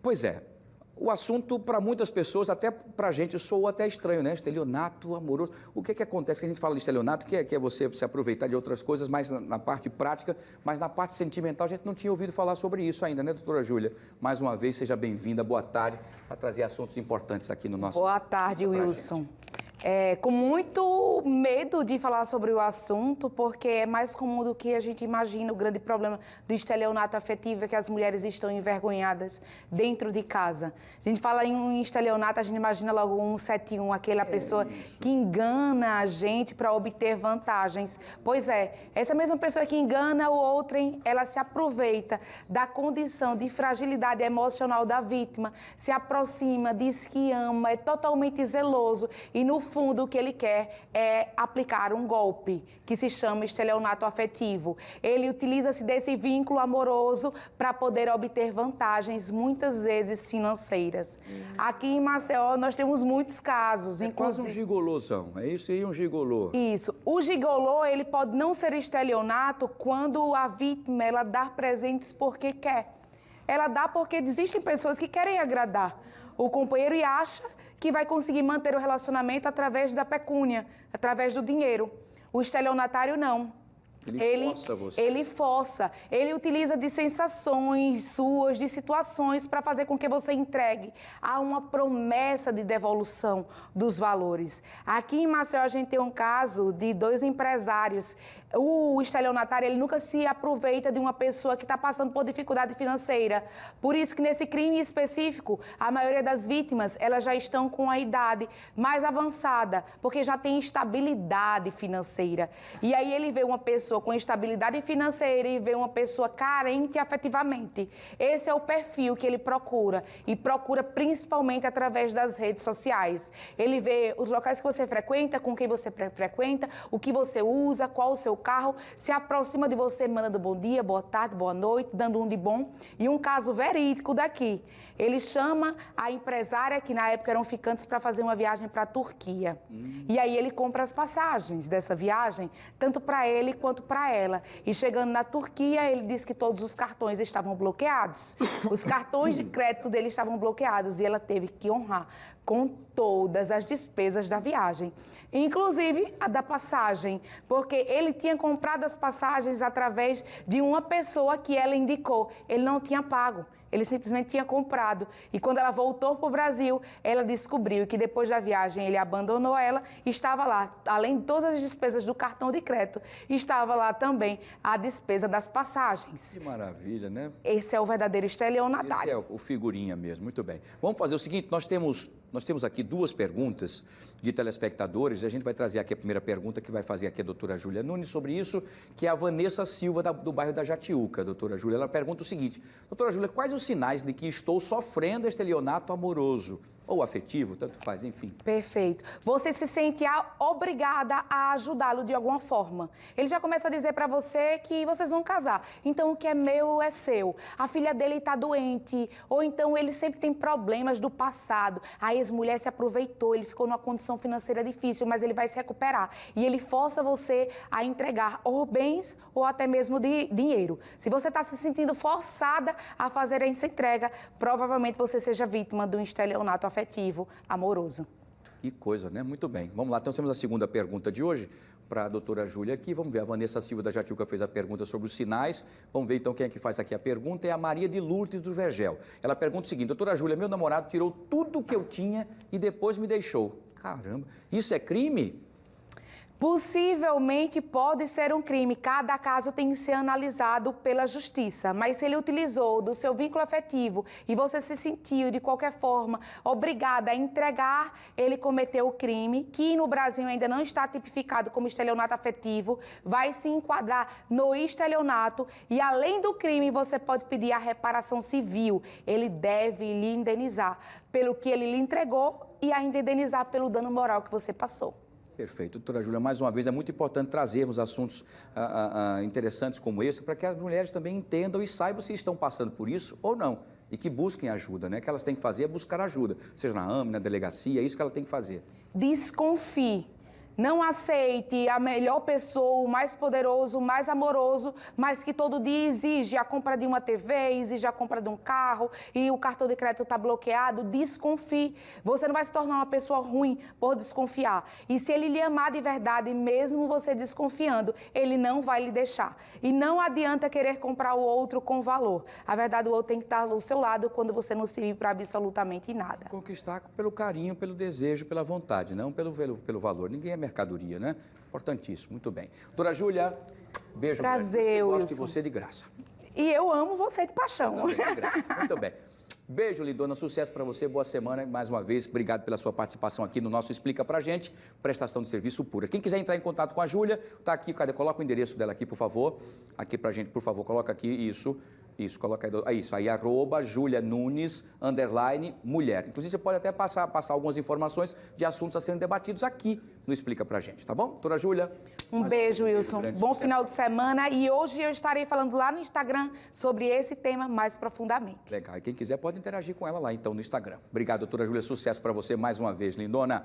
Pois é. O assunto, para muitas pessoas, até para a gente, soou até estranho, né? Estelionato amoroso. O que acontece? Que a gente fala de estelionato, que é você se aproveitar de outras coisas, mais na parte prática, mas na parte sentimental a gente não tinha ouvido falar sobre isso ainda, né, doutora Júlia? Mais uma vez, seja bem-vinda, boa tarde, para trazer assuntos importantes aqui no nosso... Boa tarde, Wilson. Com muito medo de falar sobre o assunto, porque é mais comum do que a gente imagina. O grande problema do estelionato afetivo é que as mulheres estão envergonhadas dentro de casa. A gente fala em estelionato, a gente imagina logo um 171, aquela pessoa que engana a gente para obter vantagens. Pois é, essa mesma pessoa que engana o outrem, ela se aproveita da condição de fragilidade emocional da vítima, se aproxima, diz que ama, é totalmente zeloso e no fundo, o que ele quer é aplicar um golpe, que se chama estelionato afetivo. Ele utiliza-se desse vínculo amoroso para poder obter vantagens, muitas vezes financeiras. Aqui em Maceió, nós temos muitos casos. É quase um gigolôzão, é isso aí, um gigolô. Isso. O gigolô, ele pode não ser estelionato quando a vítima, ela dá presentes porque quer. Ela dá porque existem pessoas que querem agradar o companheiro e acha que vai conseguir manter o relacionamento através da pecúnia, através do dinheiro. O estelionatário não. Força você. Ele força, ele utiliza de sensações suas, de situações para fazer com que você entregue. Há uma promessa de devolução dos valores. Aqui em Maceió a gente tem um caso de 2 empresários. O estelionatário, ele nunca se aproveita de uma pessoa que está passando por dificuldade financeira. Por isso que nesse crime específico, a maioria das vítimas, elas já estão com a idade mais avançada, porque já tem estabilidade financeira. E aí ele vê uma pessoa com estabilidade financeira e vê uma pessoa carente afetivamente. Esse é o perfil que ele procura, e procura principalmente através das redes sociais. Ele vê os locais que você frequenta, com quem você frequenta, o que você usa, qual o seu carro, se aproxima de você, mandando bom dia, boa tarde, boa noite, dando um de bom. E um caso verídico daqui, ele chama a empresária, que na época eram ficantes, para fazer uma viagem para a Turquia. E aí ele compra as passagens dessa viagem, tanto para ele quanto para ela. E chegando na Turquia, ele disse que todos os cartões estavam bloqueados. Os cartões de crédito dele estavam bloqueados e ela teve que honrar com todas as despesas da viagem, inclusive a da passagem, porque ele tinha comprado as passagens através de uma pessoa que ela indicou. Ele não tinha pago. Ele simplesmente tinha comprado. E quando ela voltou para o Brasil, ela descobriu que depois da viagem ele abandonou ela e estava lá, além de todas as despesas do cartão de crédito, estava lá também a despesa das passagens. Que maravilha, né? Esse é o verdadeiro estelionatário. Esse é o figurinha mesmo, muito bem. Vamos fazer o seguinte, nós temos aqui 2 perguntas de telespectadores, e a gente vai trazer aqui a primeira pergunta que vai fazer aqui a doutora Júlia Nunes sobre isso, que é a Vanessa Silva, do bairro da Jatiuca, doutora Júlia. Ela pergunta o seguinte: doutora Júlia, quais os sinais de que estou sofrendo estelionato amoroso ou afetivo, tanto faz, enfim? Perfeito. Você se sente obrigada a ajudá-lo de alguma forma. Ele já começa a dizer para você que vocês vão casar. Então, o que é meu é seu. A filha dele está doente. Ou então, ele sempre tem problemas do passado. A ex-mulher se aproveitou, ele ficou numa condição financeira difícil, mas ele vai se recuperar. E ele força você a entregar ou bens ou até mesmo de dinheiro. Se você está se sentindo forçada a fazer essa entrega, provavelmente você seja vítima de um estelionato afetivo amoroso. Que coisa, né? Muito bem. Vamos lá, então temos a segunda pergunta de hoje para a doutora Júlia aqui. Vamos ver, a Vanessa Silva da Jatiuca fez a pergunta sobre os sinais. Vamos ver então quem é que faz aqui a pergunta. É a Maria de Lourdes do Vergel. Ela pergunta o seguinte: doutora Júlia, meu namorado tirou tudo que eu tinha e depois me deixou. Caramba, isso é crime? Possivelmente pode ser um crime, cada caso tem que ser analisado pela justiça, mas se ele utilizou do seu vínculo afetivo e você se sentiu de qualquer forma obrigada a entregar, ele cometeu o crime, que no Brasil ainda não está tipificado como estelionato afetivo, vai se enquadrar no estelionato e além do crime você pode pedir a reparação civil, ele deve lhe indenizar pelo que ele lhe entregou e ainda indenizar pelo dano moral que você passou. Perfeito. Doutora Júlia, mais uma vez, é muito importante trazermos assuntos interessantes como esse para que as mulheres também entendam e saibam se estão passando por isso ou não. E que busquem ajuda, né? O que elas têm que fazer é buscar ajuda, seja na AME, na delegacia, é isso que ela tem que fazer. Desconfie. Não aceite a melhor pessoa, o mais poderoso, o mais amoroso, mas que todo dia exige a compra de uma TV, exige a compra de um carro e o cartão de crédito está bloqueado. Desconfie. Você não vai se tornar uma pessoa ruim por desconfiar. E se ele lhe amar de verdade, mesmo você desconfiando, ele não vai lhe deixar. E não adianta querer comprar o outro com valor. A verdade, o outro tem que estar ao seu lado quando você não serve para absolutamente nada. Conquistar pelo carinho, pelo desejo, pela vontade, não pelo valor. Ninguém é mercadoria, né? Importantíssimo, muito bem. Doutora Júlia, beijo. Prazer, eu gosto Wilson. de você de graça. E eu amo você de paixão. Também de graça. Muito bem. Beijo, lindona. Sucesso para você. Boa semana. Mais uma vez, obrigado pela sua participação aqui no nosso Explica Pra Gente. Prestação de serviço pura. Quem quiser entrar em contato com a Júlia, tá aqui. Cadê? Coloca o endereço dela aqui, por favor. Aqui pra gente, por favor. Coloca aqui. Isso, coloca aí. Isso aí, @Julia Nunes, _mulher. Inclusive, você pode até passar algumas informações de assuntos a serem debatidos aqui no Explica Pra Gente, tá bom? Doutora Júlia. Um beijo, Wilson. Bom sucesso. final de semana. E hoje eu estarei falando lá no Instagram sobre esse tema mais profundamente. Legal. E quem quiser pode interagir com ela lá, então, no Instagram. Obrigado, doutora Júlia. Sucesso para você mais uma vez, lindona.